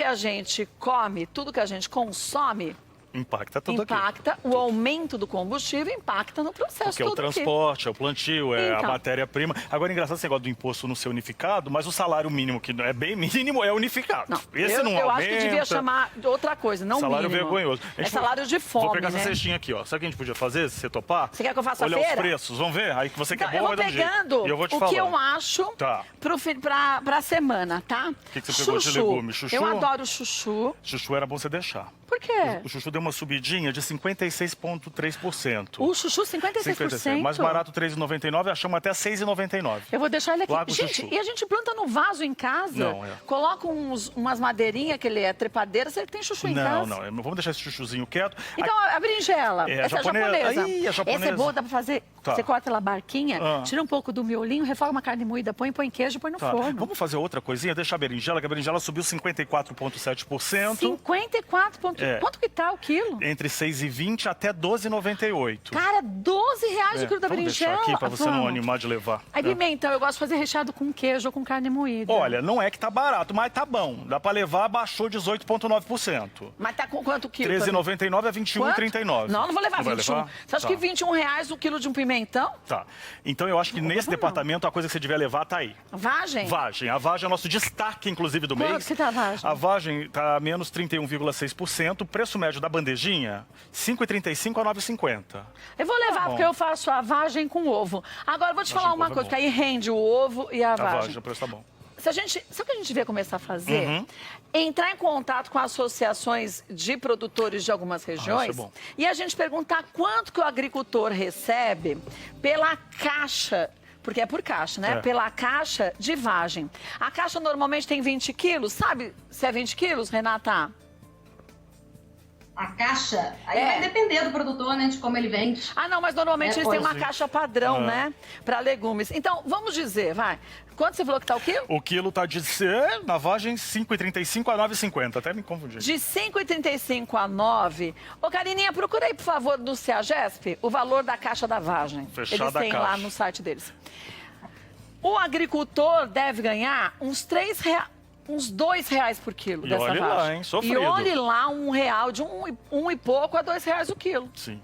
que a gente come, tudo que a gente consome, impacta tudo aqui. Impacta, o aumento do combustível impacta no processo Porque é o transporte, é o plantio, é a matéria-prima. Agora, é engraçado esse negócio do imposto não ser unificado, mas o salário mínimo, que é bem mínimo, é unificado. Não, esse não eu aumenta. acho que devia chamar de outra coisa, não salário mínimo. Vergonhoso. É salário de fome, Vou pegar né? essa cestinha aqui, ó. Sabe o que a gente podia fazer, se você topar? Você quer que eu faça a Olhar feira? os preços, vamos ver? Aí que você quer Então, boa, vai dar um jeito. pegando E eu vou te o falar. que eu acho Tá. pra semana, tá? O que você pegou de legume? Chuchu? Eu adoro chuchu. Chuchu era bom você deixar. Por quê? O chuchu deu uma subidinha de 56,3%. O chuchu, 56%? Mais barato, R$ 3,99, achamos até R$ 6,99. Eu vou deixar ele aqui. Larga o Gente, chuchu. e a gente planta no vaso em casa? Não, é. Coloca umas madeirinhas, que ele é trepadeira, você tem chuchu em casa? Não, vamos deixar esse chuchuzinho quieto. Então, a berinjela, É, essa japonesa. é japonesa. Ih, a japonesa. Essa é boa, dá pra fazer. Tá. Você corta ela a barquinha, Ah. tira um pouco do miolinho, refoga uma carne moída, põe queijo e põe no Tá. forno. Vamos fazer outra coisinha? Deixar a berinjela, que a berinjela subiu 54,7%. 54 pontos. É. Quanto que tá o quilo? Entre 6,20 até 12,98. Cara, R$12 o quilo da vamos berinjela. deixar aqui pra você não Vamos. animar de levar. Aí, pimentão, eu gosto de fazer recheado com queijo ou com carne moída. Olha, não é que tá barato, mas tá bom. Dá pra levar, baixou 18,9%. Mas tá com quanto quilo? 13,99 a 21,39. Não vai levar Não vai 21. levar? Você acha Tá. que R$21 o quilo de um pimentão? Tá. Então eu acho que nesse departamento a coisa que você devia levar tá aí. Vagem? Vagem. A vagem é o nosso destaque, inclusive, do Quanto mês. que tá a vagem? A vagem tá a menos 31,6%. O preço médio da bandejinha, 5,35 a 9,50. Eu vou levar, bom. porque eu faço a vagem com ovo. Agora, eu vou te falar com uma ovo é coisa, bom. que aí rende o ovo e a A vagem. vagem, o preço tá bom. Sabe o que a gente devia começar a fazer? Entrar em contato com associações de produtores de algumas regiões isso é bom. e a gente perguntar quanto que o agricultor recebe pela caixa, porque é por caixa, né? É. Pela caixa de vagem. A caixa normalmente tem 20 quilos, sabe se é 20 quilos, Renata? A caixa, aí É. vai depender do produtor, né, de como ele vende. Ah, não, mas normalmente eles têm uma sim. caixa padrão, né? Para legumes. Então, vamos dizer, vai. Quanto você falou que tá o quilo? O quilo tá na vagem 5,35 a 9,50. Até me confundi. De 5,35 a 9. Ô, Carininha, procura aí, por favor, no CEAGESP, o valor da caixa da vagem. Fechada Eles têm a caixa. lá no site deles. O agricultor deve ganhar uns R$2 por quilo E dessa olhe vagem. lá, hein? Sofrido. E olhe lá, R$1, de um e pouco a R$2 o quilo. Sim.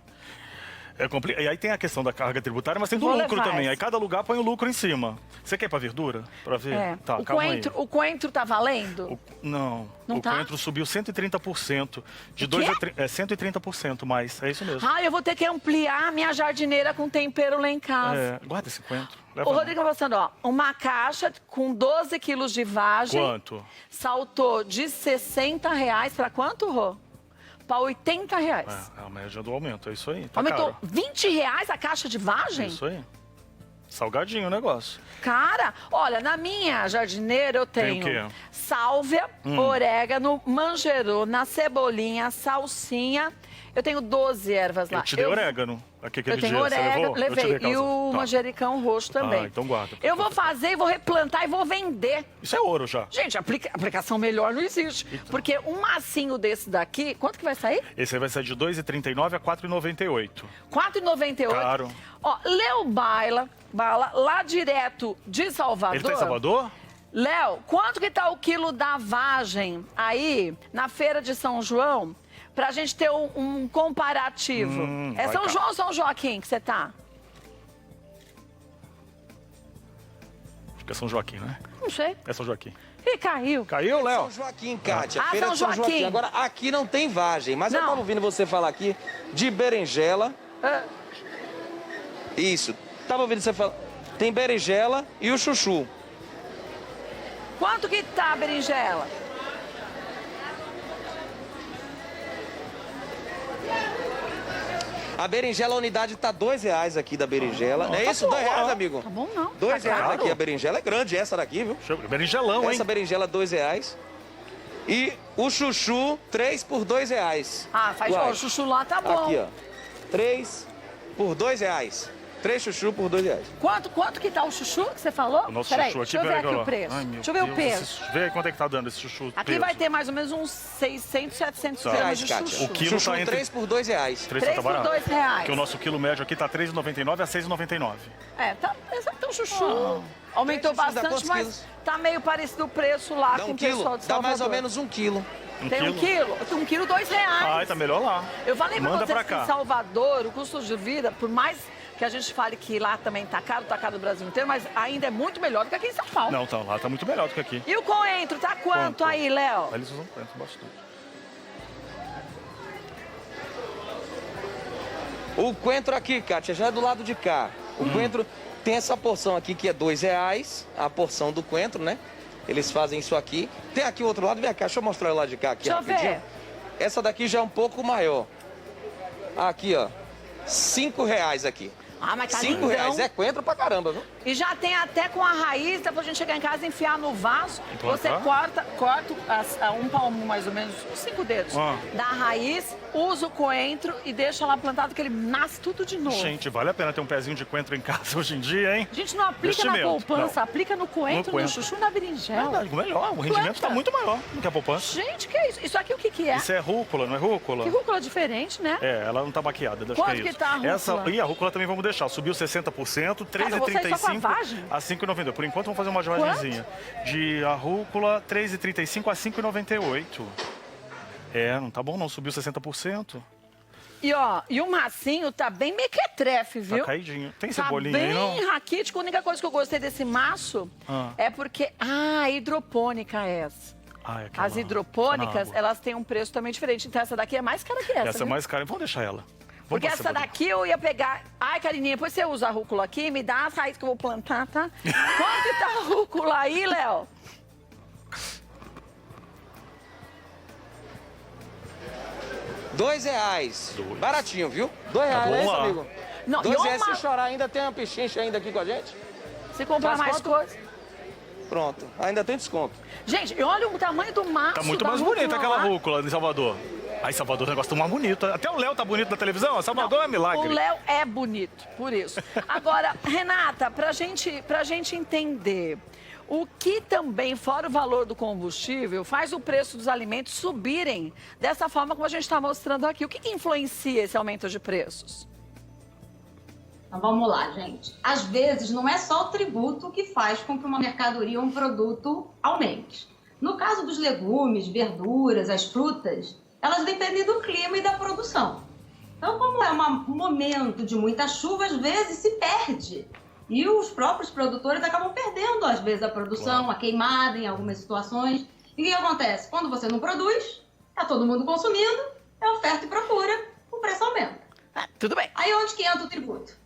É complicado. E aí tem a questão da carga tributária, mas tem do Vou lucro levar também. essa. Aí cada lugar põe o lucro em cima. Você quer ir pra verdura? Pra ver? É. Tá, o, calma aí. coentro tá valendo? Não. Não o tá? coentro subiu 130%. De O 2 quê? a 130% mais. É isso mesmo. Ah, eu vou ter que ampliar minha jardineira com tempero lá em casa. É, guarda esse coentro. Leva O não. Rodrigo tá falando, ó, uma caixa com 12 quilos de vagem. Quanto? Saltou de R$60 para quanto, Rô? Para R$80. É a média do aumento, é isso aí. Tá Aumentou caro. R$20 a caixa de vagem? Isso aí. Salgadinho o negócio. Cara, olha, na minha jardineira eu Tem tenho o quê? sálvia, orégano, manjerona, cebolinha, salsinha. Eu tenho 12 ervas lá. Eu te dei orégano. Aquele Eu tenho dia, você orégano, levou? Eu te levei. dei E o Tá. manjericão roxo também. Ah, então guarda. Eu vou fazer e vou replantar e vou vender. Isso é ouro já. Gente, aplicação melhor não existe. Então. Porque um massinho desse daqui, quanto que vai sair? Esse aí vai sair de R$ 2,39 a R$ 4,98. R$4,98. Caro. Ó, Léo Bala, lá direto de Salvador. Ele tá em Salvador? Léo, quanto que tá o quilo da vagem aí na feira de São João? Pra gente ter um comparativo. É vai São tá. João ou São Joaquim que você tá? Acho que é São Joaquim, né? Não sei. É São Joaquim. Ih, caiu. Caiu, Léo? São Joaquim, Kátia. Ah, Feira São de São Joaquim. Joaquim. Agora, aqui não tem vagem, mas eu Não. tava ouvindo você falar aqui de berinjela. Ah, Isso. Tava ouvindo você falar. Tem berinjela e o chuchu. quanto que tá a berinjela? A berinjela, a unidade tá R$2 aqui da berinjela. Não é isso? bom. R$2, amigo? Tá bom, não. R$2 Tá caro. aqui. A berinjela é grande, essa daqui, viu? Berinjelão, hein? Essa berinjela, R$2. E o chuchu, 3 por R$2. Ah, faz Uai. ó, o chuchu lá tá bom. Aqui, ó. 3 por R$2. 3 chuchu por R$2. Quanto que tá o chuchu que você falou? O nosso Peraí, chuchu aqui, deixa eu ver peraí, aqui olha o lá. preço. Ai, meu Deixa eu ver o Deus, peso. Vê aí quanto é que tá dando esse chuchu. Aqui peso. vai ter mais ou menos uns 600, 700 Tá. gramas de Kátia. chuchu. O quilo Chuchu, tá entre- 3 por R$2. 3 3 tá por barato. R$2. Porque o nosso quilo médio aqui tá R$3,99 a R$6,99. É, tá, então chuchu. Aumentou Três chuchus dá bastante, quantos mas quilos? tá meio parecido o preço lá Dá com um o pessoal quilo? de Dá Salvador. mais ou menos 1 quilo. Tem 1 quilo? Tem 1 quilo, R$2. Ai, tá melhor lá. Eu falei pra Manda vocês pra que em cá. Salvador, o custo de vida, por mais que a gente fale que lá também tá caro no Brasil inteiro, mas ainda é muito melhor do que aqui em São Paulo. Não, tá, lá tá muito melhor do que aqui. E o coentro, tá quanto Quanto? aí, Léo? Eles usam coentro bastante. O coentro aqui, Kátia, já é do lado de cá. O coentro tem essa porção aqui que é R$2, a porção do coentro, né? Eles fazem isso aqui. Tem aqui o outro lado, vem cá, deixa eu mostrar o lado de cá aqui Deixa eu rapidinho. ver. Essa daqui já é um pouco maior. Aqui, ó, R$5 aqui. Ah, mas tá R$5 lindão. é coentro pra caramba, viu? E já tem até com a raiz, dá pra gente chegar em casa e enfiar no vaso. Você Implantar? corta um palmo mais ou menos, 5 dedos, Ah. da raiz, usa o coentro e deixa lá plantado que ele nasce tudo de novo. Gente, vale a pena ter um pezinho de coentro em casa hoje em dia, hein? A gente não aplica na Investimento, poupança, não. aplica no coentro, no, coentro. chuchu, na berinjela. Verdade, melhor. O rendimento Planta. tá muito maior do que a poupança. Gente, que é isso? Isso aqui o que que é? Isso é rúcula, não é rúcula? Que rúcula diferente, né? É, ela não tá maquiada, acho Quanto que é que isso. tá a rúcula? E a rúcula também vamos deixar. Subiu 60%, Cara, vou sair só com a 3,35 vagem? a 5,92. Por enquanto vamos fazer uma vagenzinha. De a rúcula, 3,35 a 5,98. É, não tá bom não, subiu 60%. E ó, e o massinho tá bem mequetrefe, viu? Tá caidinho. Tem Tá cebolinha aí, não? bem raquítico. A única coisa que eu gostei desse maço é porque... Ah, hidropônica é essa. Ah, é aquela As lá, hidropônicas, tá na água. elas têm um preço também diferente. Então essa daqui é mais cara que essa, Essa é viu? mais cara, vamos deixar ela. Vamos Porque pra essa cebolinha. daqui eu ia pegar... Ai, Carininha, depois você usa a rúcula aqui, me dá as raízes que eu vou plantar, tá? Quanto que tá a rúcula aí, Léo? R$2. Baratinho, viu? R$2, bom é isso, lá. amigo? Não, e R$2 uma- se chorar ainda, tem uma pechincha ainda aqui com a gente? Se comprar Faz mais quanto? coisa... Pronto, ainda tem desconto. Gente, e olha o tamanho do maço Tá muito da mais rúcula bonita aquela lá. rúcula em Salvador. Aí, Salvador, o negócio tá mais bonito. Até o Léo tá bonito na televisão. Salvador é milagre. O Léo é bonito, por isso. Agora, Renata, pra gente entender, o que também, fora o valor do combustível, faz o preço dos alimentos subirem dessa forma como a gente está mostrando aqui? O que influencia esse aumento de preços? Então vamos lá, gente. Às vezes não é só o tributo que faz com que uma mercadoria ou um produto aumente. No caso dos legumes, verduras, as frutas, elas dependem do clima e da produção. Então, como é um momento de muita chuva, às vezes se perde. E os próprios produtores acabam perdendo, às vezes, a produção, a queimada em algumas situações. E o que acontece? Quando você não produz, está todo mundo consumindo, é oferta e procura, o preço aumenta. Ah, tudo bem. Aí onde que entra o tributo?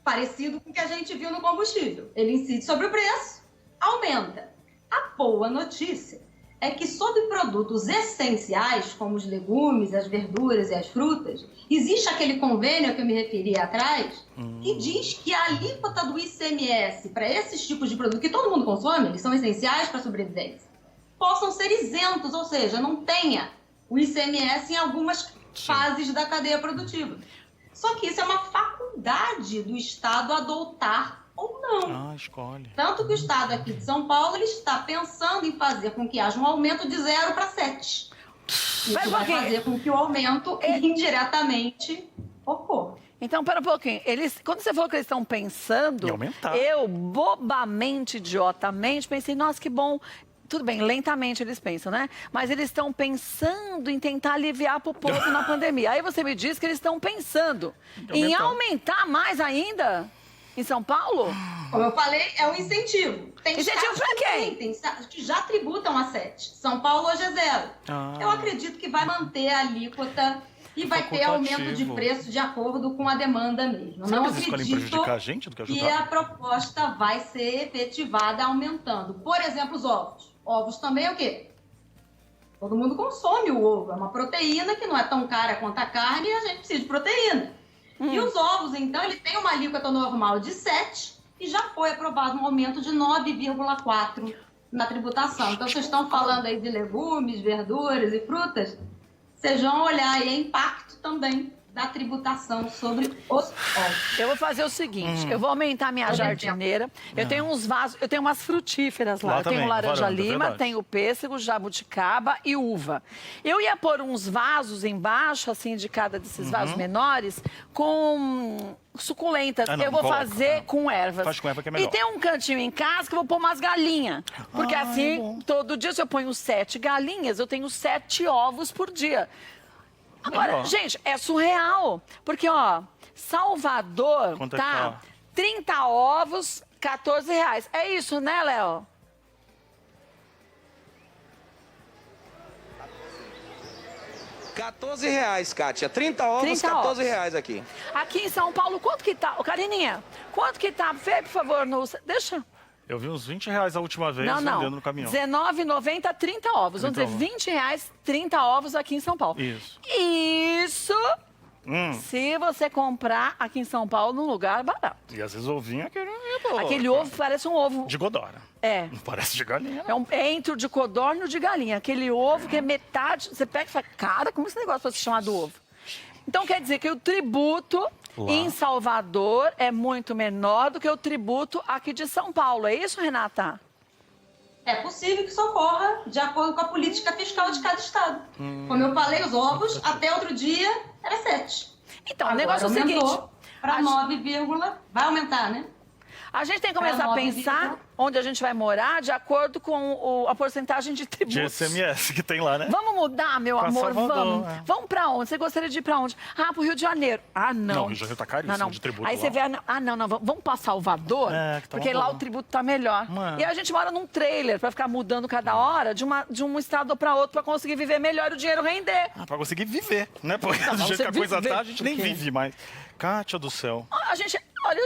Parecido com o que a gente viu no combustível. Ele incide sobre o preço, aumenta. A boa notícia é que sobre produtos essenciais, como os legumes, as verduras e as frutas, existe aquele convênio que eu me referi atrás, que diz que a alíquota do ICMS para esses tipos de produtos que todo mundo consome, eles são essenciais para a sobrevivência, possam ser isentos, ou seja, não tenha o ICMS em algumas fases da cadeia produtiva. Só que isso é uma faculdade do Estado adotar ou não. Ah, escolhe. Tanto que o Estado aqui de São Paulo ele está pensando em fazer com que haja um aumento de 0 para 7. Isso Mas, vai Joaquim, fazer com que o aumento indiretamente ocorra. Então, pera um pouquinho. Quando você falou que eles estão pensando, Em aumentar. eu, bobamente, idiotamente, pensei, nossa, que bom. Tudo bem, lentamente eles pensam, né? Mas eles estão pensando em tentar aliviar para o povo na pandemia. Aí você me diz que eles estão pensando em aumentar mais ainda em São Paulo? Como eu falei, é um incentivo. Tem Incentivo estados pra que quem? tem, tem estados que já tributam a 7. São Paulo hoje é 0. Eu acredito que vai manter a alíquota e vai ter aumento de preço de acordo com a demanda mesmo. Será Não que eles escolhem acredito prejudicar a gente do que que ajudar? a proposta vai ser efetivada aumentando. Por exemplo, os ovos. Ovos também é o quê? Todo mundo consome o ovo. É uma proteína que não é tão cara quanto a carne e a gente precisa de proteína. E os ovos, então, ele tem uma alíquota normal de 7 e já foi aprovado um aumento de 9,4 na tributação. Então, vocês estão falando aí de legumes, verduras e frutas, vocês vão olhar aí o impacto também da tributação sobre os ovos. Eu vou fazer o seguinte, eu vou aumentar minha jardineira. Eu tenho uns vasos, eu tenho umas frutíferas lá. Lá Eu tenho também, laranja varanda, lima, verdade. tenho pêssego, jabuticaba e uva. Eu ia pôr uns vasos embaixo, assim, de cada desses vasos menores, com suculentas. Ah, não, eu vou coloca, fazer com ervas. Faz com erva que é melhor. E tem um cantinho em casa que eu vou pôr umas galinhas. Porque É assim, bom. todo dia, se eu ponho 7 galinhas, eu tenho 7 ovos por dia. Agora, Melhor. gente, é surreal. Porque, ó, Salvador Quanto é que tá tá? 30 ovos, R$14. É isso, né, Léo? R$14, Kátia. 30 ovos, 30 R$14 aqui. Aqui em São Paulo, quanto que tá? Ô, Carininha, quanto que tá? Vê, por favor, no... Deixa. Eu vi uns R$20 a última vez Não, não. vendendo no caminhão. R$19,90, 30 ovos. Vamos 30 dizer, R$20, 30 ovos aqui em São Paulo. Isso. Isso se você comprar aqui em São Paulo num lugar barato. E às vezes ovinho é bom. Aquele ovo parece um ovo. De godora. É. Não parece de galinha. É um entre o de codorna e o de galinha. Aquele ovo que é metade. Você pega e fala, cara, como esse negócio pode ser chamado ovo? Então quer dizer que o tributo Lá. em Salvador é muito menor do que o tributo aqui de São Paulo. É isso, Renata? É possível que isso ocorra de acordo com a política fiscal de cada estado. Como eu falei, os ovos, até outro dia, era 7. Então, Agora o negócio é o seguinte. aumentou para 9, vai aumentar, né? A gente tem que começar a 9, pensar onde a gente vai morar de acordo com a porcentagem de tributos. De SMS que tem lá, né? Vamos mudar, meu Pra amor? Salvador, Vamos. é. Vamos pra onde? Você gostaria de ir pra onde? Ah, pro Rio de Janeiro. Ah, não. Não, o Rio de Janeiro tá caríssimo de tributo Aí lá. você vê, não. Vamos pra Salvador? É, que tá porque uma lá boa. o tributo tá melhor. É. E a gente mora num trailer pra ficar mudando cada hora de um estado pra outro pra conseguir viver melhor e o dinheiro render. Ah, pra conseguir viver, né? Porque Não, do jeito você que a coisa viver, tá, a gente nem porque- vive mais. Kátia do céu. A gente, olha,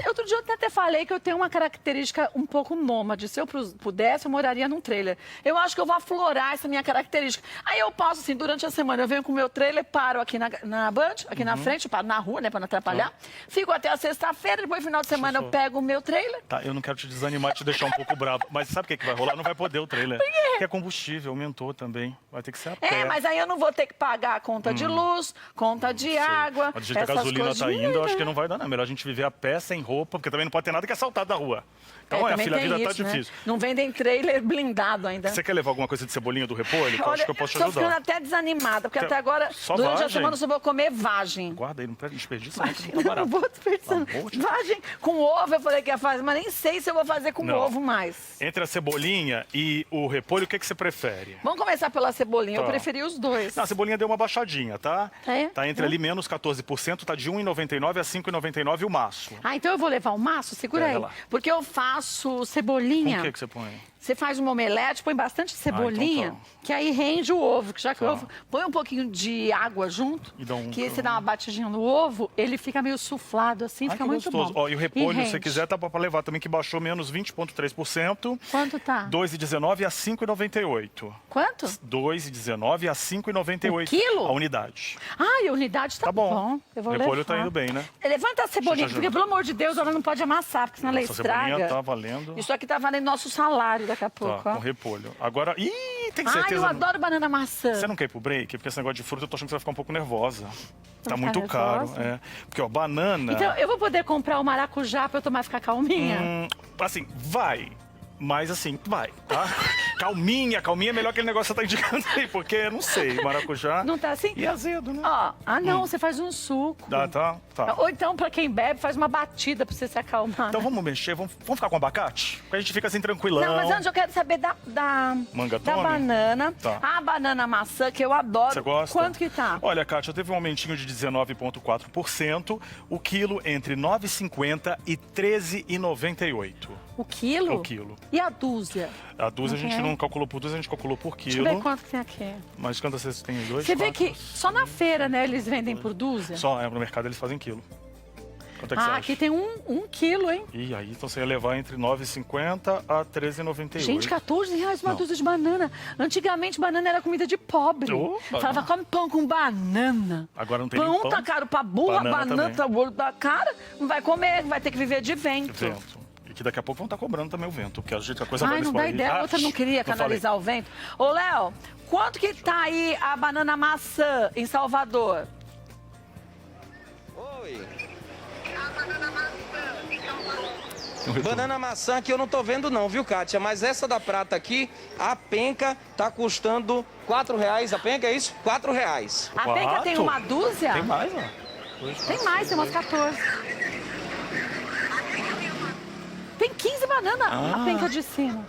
outro dia eu até falei que eu tenho uma característica um pouco nômade. Se eu pudesse, eu moraria num trailer. Eu acho que eu vou aflorar essa minha característica. Aí eu passo assim, durante a semana, eu venho com o meu trailer, paro aqui na Band, aqui na frente, paro na rua, né, pra não atrapalhar. Fico até a sexta-feira, depois no final de semana eu pego o meu trailer. Tá, eu não quero te desanimar, te deixar um pouco bravo. Mas sabe o que vai rolar? Não vai poder o trailer. Porque é combustível, aumentou também. Vai ter que ser a pé. É, mas aí eu não vou ter que pagar a conta de luz, conta de água, Mas do jeito que a essas gasolina coisas. tá indo, eu acho que não vai dar, não. É melhor a gente viver a pé, sem roupa, porque também não pode ter nada que é assaltado da rua. Então, também filha, a tem vida tá isso, né? difícil. Não vendem trailer blindado ainda. Você quer levar alguma coisa de cebolinha do repolho? Que eu acho que eu posso te tô ficando ajudar. até desanimada, porque Quer- até agora, só durante a vagem? semana, eu só vou comer vagem. Guarda aí, não desperdiça não, que não tá Não barato. vou desperdiçando. Tá bom, Vagem com ovo, eu falei que ia fazer, mas nem sei se eu vou fazer com Não. ovo mais. Entre a cebolinha e o repolho, o que você prefere? Vamos começar pela cebolinha, eu Tá. preferi os dois. Não, a cebolinha deu uma baixadinha, tá? É? Tá entre ali menos 14%, tá de 1,99 a 5,99 o maço. Ah, então eu vou levar o maço? Segura Pega aí. lá. Porque eu faço Com cebolinha. o que você põe? Você faz uma omelete, põe bastante cebolinha, então tá. que aí rende o ovo. Que já que Tá. o ovo, põe um pouquinho de água junto, E dá um- que você dá uma batidinha no ovo, ele fica meio suflado assim, Ai, fica que muito gostoso. bom. Ó, e o repolho, se você rende. quiser, tá pra levar também, que baixou menos 20,3%. Quanto tá? 2,19 a 5,98. Quanto? 2,19 a 5,98. O quilo? A unidade. Ah, e a unidade tá, Tá bom. Eu vou O repolho levar. tá indo bem, né? Levanta a cebolinha, te porque ajudar. pelo amor de Deus, ela não pode amassar, porque senão ela Essa cebolinha estraga. tá valendo. Isso aqui tá valendo nosso salário daqui a pouco, Tá, ó. com repolho. Agora, tem Ai, certeza? eu adoro banana maçã. Você não quer ir pro break? Porque esse negócio de fruta eu tô achando que você vai ficar um pouco nervosa. Tá ficar muito caro. nervosa? É. Porque, ó, banana. Então, eu vou poder comprar o maracujá pra eu tomar e ficar calminha? Assim, vai. Mas assim, vai, tá? Calminha é melhor que aquele negócio que você tá indicando aí, porque, não sei, maracujá. Não tá assim? E azedo, né? Ó, não, você faz um suco. Tá. Ou então, pra quem bebe, faz uma batida pra você se acalmar. Então vamos mexer, vamos ficar com abacate? Porque a gente fica assim tranquilão. Não, mas antes eu quero saber da Manga da tome? banana. Tá. A banana maçã, que eu adoro. Você gosta? Quanto que tá? Olha, Kátia, teve um aumentinho de 19,4%. O quilo entre 9,50 e 13,98. O quilo? O quilo. E a dúzia? A dúzia a gente Ok. não calculou por dúzia, a gente calculou por Deixa eu ver quilo. quanto que tem aqui. Mas quantas vocês têm? Dois? Você vê quatro? que só na feira, né, eles vendem por dúzia? Só, no mercado eles fazem quilo. Quanto é que você acha? Aqui tem um quilo, hein? E aí, então você ia levar entre 9,50 a 13,98. Gente, R$14 uma Não. dúzia de banana. Antigamente, banana era comida de pobre. Opa. Falava, come pão com banana. Agora não tem Pão nem pão. tá caro pra burra, Banana banana também. tá o olho da cara. Não vai comer, vai ter que viver de vento. Vento. E que daqui a pouco vão estar cobrando também o vento, porque a gente a coisa vai Ai, nesse não dá país. ideia. A outra não queria canalizar o vento. Ô, Léo, quanto que tá aí a banana maçã em Salvador? Oi. Banana maçã que eu não tô vendo não, viu, Kátia? Mas essa da prata aqui, a penca, tá custando R$4. A penca é isso? R$4. A penca tem uma dúzia? Tem mais, ó. Tem mais, tem umas 14. banana, a penca de cima.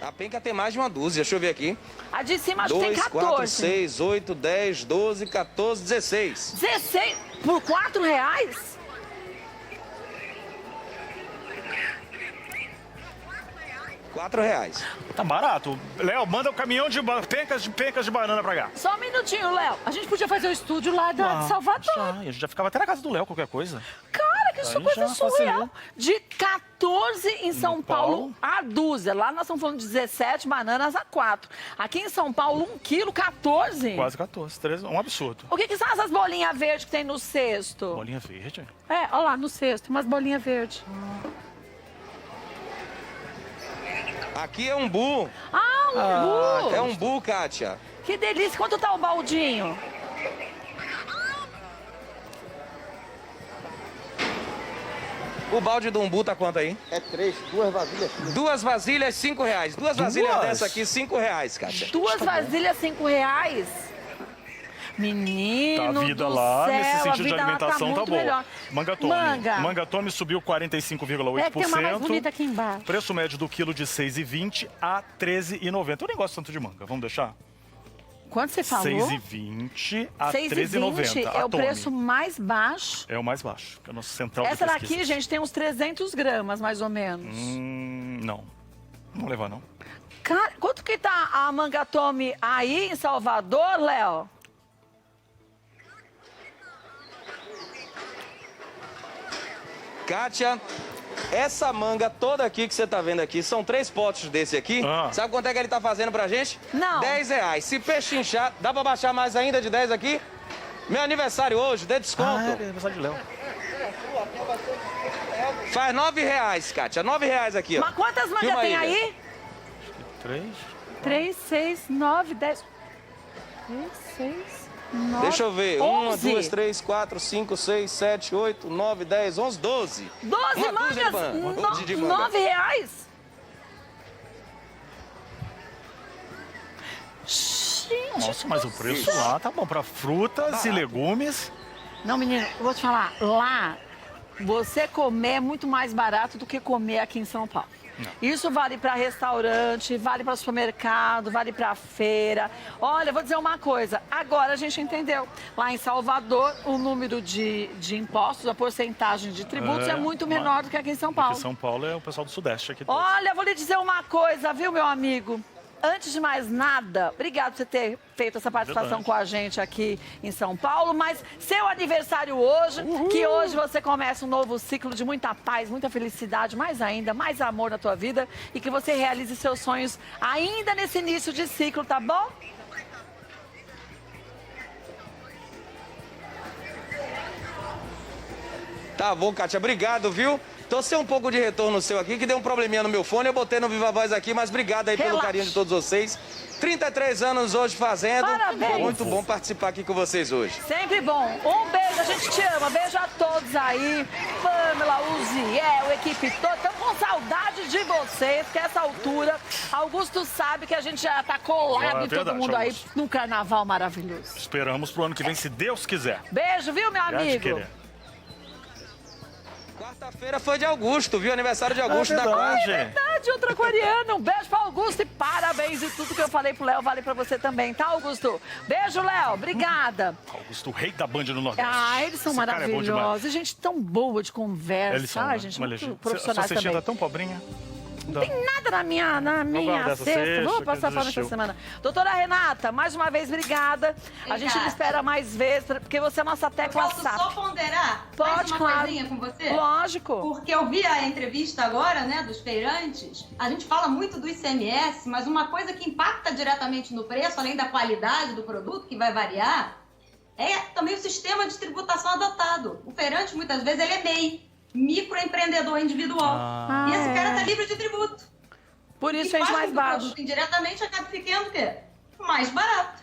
A penca tem mais de uma dúzia, deixa eu ver aqui. A de cima acho que tem 14. 4, 6, 8, 10, 12, 14, 16. 16 por R$4? R$4. Tá barato. Léo, manda o caminhão de pencas de banana pra cá. Só um minutinho, Léo. A gente podia fazer o estúdio lá de Salvador. Já, e a gente já ficava até na casa do Léo, qualquer coisa. Cara, que Aí coisa já surreal. facilitou. De 14 em São Paulo a dúzia. Lá nós estamos falando de 17 bananas a 4. Aqui em São Paulo, 1 quilo, 14. Quase 14, 13, um absurdo. O que são essas bolinhas verdes que tem no cesto? Bolinha verde. É, olha lá, no cesto, umas bolinhas verdes. Aqui é umbu. Ah, umbu! É umbu, Kátia. Que delícia. Quanto tá o baldinho? O balde do umbu tá quanto aí? É 3, 2 vasilhas. 2 vasilhas, R$5. 2 vasilhas dessa aqui, R$5, Kátia. 2 vasilhas, R$5? Menino Tá a vida do lá, céu, nesse a sentido de vida lá alimentação, tá tá muito boa. melhor. Mangatome. Manga. Mangatome subiu 45,8%. É que tem uma mais bonita aqui embaixo. Preço médio do quilo de 6,20 a 13,90. Eu nem gosto tanto de manga, vamos deixar? Quanto você falou? 6,20 a 6,20 13,90. é o preço mais baixo. É o mais baixo, que é o nosso central Essa de daqui, pesquisas. gente, tem uns 300 gramas, mais ou menos. Não. Não vou levar, não. Cara, quanto que tá a Mangatome aí em Salvador, Léo? Kátia, essa manga toda aqui que você tá vendo aqui, são 3 potes desse aqui. Sabe quanto é que ele tá fazendo pra gente? Não. R$10. Se pechinchar, dá pra baixar mais ainda de 10 aqui? Meu aniversário hoje, dê desconto. É aniversário de Léo. Faz R$9, Kátia. R$9 aqui, ó. Mas quantas mangas Filma tem aí, aí? 3. 3, 6, 9, 10. 3, 6, 9. Deixa eu ver. 1, 11. 2, 3, 4, 5, 6, 7, 8, 9, 10, 11, 12. 12 Uma mangas? dúzia de manga. R$9? Gente, Nossa, mas o preço lá tá bom pra frutas e legumes. Não, menino, eu vou te falar. Lá, você comer é muito mais barato do que comer aqui em São Paulo. Isso vale para restaurante, vale para supermercado, vale para feira. Olha, eu vou dizer uma coisa. Agora a gente entendeu. Lá em Salvador, o número de impostos, a porcentagem de tributos é muito menor do que aqui em São Paulo. Porque São Paulo é o pessoal do Sudeste aqui. Olha, vou lhe dizer uma coisa, viu, meu amigo? Antes de mais nada, obrigado por você ter feito essa participação com a gente aqui em São Paulo, mas seu aniversário hoje, que hoje você começa um novo ciclo de muita paz, muita felicidade, mais ainda, mais amor na tua vida e que você realize seus sonhos ainda nesse início de ciclo, tá bom? Tá bom, Kátia. Obrigado, viu? Tô sem um pouco de retorno seu aqui, que deu um probleminha no meu fone. Eu botei no Viva Voz aqui, mas obrigado aí pelo carinho de todos vocês. 33 anos hoje fazendo. Parabéns. Muito bom participar aqui com vocês hoje. Sempre bom. Um beijo, a gente te ama. Beijo a todos aí. Pamela, Uziel, equipe toda. Estamos com saudade de vocês, porque essa altura, Augusto sabe que a gente já tá colado em todo mundo aí num carnaval maravilhoso. Esperamos pro ano que vem, se Deus quiser. Beijo, viu, meu amigo? Quarta-feira foi de Augusto, viu? Aniversário de Augusto da Quarta. É verdade, outro aquariano. Um beijo pra Augusto e parabéns. E tudo que eu falei pro Léo vale pra você também, tá, Augusto? Beijo, Léo. Obrigada. Augusto, o rei da Band no Nordeste. Ah, eles são maravilhosos. E gente tão boa de conversa. Eles são, gente, uma muito legenda. profissionais Sua também. cestinha tá tão pobrinha. Não tem nada na minha cesta. Vou passar fora nessa semana. Doutora Renata, mais uma vez, obrigada. A gente espera mais vezes, porque você é nossa tecla SAP. Posso só ponderar Pode, mais uma claro. coisinha com você? Lógico. Porque eu vi a entrevista agora, né, dos feirantes. A gente fala muito do ICMS, mas uma coisa que impacta diretamente no preço, além da qualidade do produto, que vai variar, é também o sistema de tributação adotado. O feirante, muitas vezes, ele é MEI. Microempreendedor individual. E esse cara tá livre de tributo. Por isso é mais barato. Indiretamente acaba ficando o quê? Mais barato.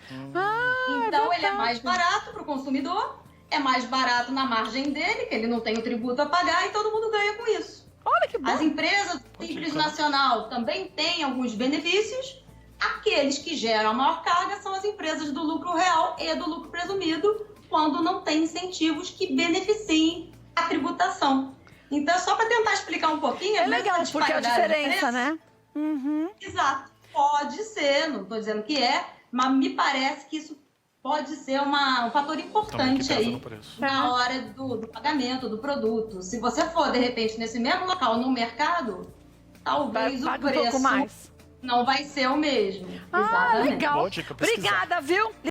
Então ele é mais barato para o consumidor, é mais barato na margem dele, que ele não tem o tributo a pagar e todo mundo ganha com isso. Olha que bom. As empresas do Simples Nacional também têm alguns benefícios. Aqueles que geram a maior carga são as empresas do lucro real e do lucro presumido, quando não tem incentivos que beneficiem a tributação. Então, só para tentar explicar um pouquinho... É legal, porque é a diferença, né? Exato. Pode ser, não estou dizendo que é, mas me parece que isso pode ser um fator importante aí na hora do pagamento do produto. Se você for, de repente, nesse mesmo local, no mercado, talvez o preço não vai ser o mesmo. Ah, Exatamente. legal. Boa dica, pesquisar. Obrigada, viu?